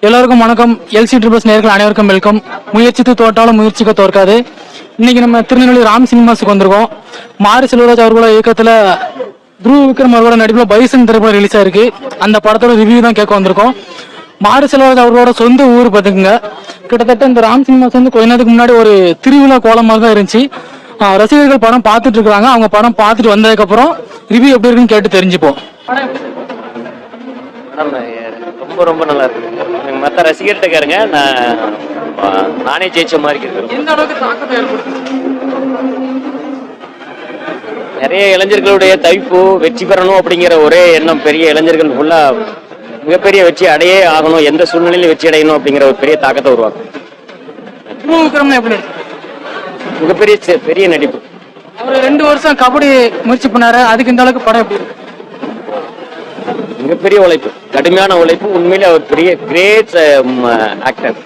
எல்லாருக்கும் வணக்கம். LC triples நேயர்கள் அனைவருக்கும் வெல்கம். முயற்சித்து தோற்றாலும் முயற்சிக்க தோற்காது. இன்னைக்கு நம்ம திருநெல்வேலி ராம் சினிமாஸுக்கு வந்திருக்கோம். மாரி செல்வராஜ் அவர்களோட இயக்கத்துல துருவ விக்ரம் அவர்களோட நடிப்பில் பைசன் திரைப்படம் ரிலீஸ் ஆயிருக்கு. அந்த படத்தோட ரிவ்யூ தான் கேட்க வந்திருக்கோம். மாரி செல்வராஜ் அவர்களோட சொந்த ஊர் பார்த்துக்குங்க. கிட்டத்தட்ட இந்த ராம் சினிமாஸ் வந்து கொஞ்ச நேரத்துக்கு முன்னாடி ஒரு திருவிழா கோலமாக தான் இருந்துச்சு. ரசிகர்கள் படம் பார்த்துட்டு இருக்காங்க. அவங்க படம் பார்த்துட்டு வந்ததுக்கப்புறம் ரிவ்யூ எப்படி இருக்குன்னு கேட்டு தெரிஞ்சுப்போம். ரொம்ப ரொம்ப நல்லா இருக்கு. மற்ற ரசிகர்கிட்ட கேருங்க, நானே ஜெயிச்ச மாதிரி இருக்கு. எந்த அளவுக்கு தாக்கத்தை ஏற்படுத்தும்? நிறைய இளைஞர்களுடைய தவிப்பு வெற்றி பெறணும் அப்படிங்கிற ஒரே எண்ணம். பெரிய இளைஞர்கள் ஃபுல்லா மிகப்பெரிய வெற்றி அடையே ஆகணும், எந்த சூழ்நிலையிலும் வெற்றி அடையணும் அப்படிங்கிற ஒரு பெரிய தாக்கத்தை உருவாக்கும். மிகப்பெரிய நடிப்பு. அவர் 2 வருஷம் கபடி முயற்சி பண்ணாரு. அதுக்கு இந்த அளவுக்கு படம் எப்படி இருக்கு? மிகப்பெரிய உழைப்பு, கடுமையான உழைப்பு. உண்மையிலே அவர் பெரிய கிரேட் ஆக்டர்.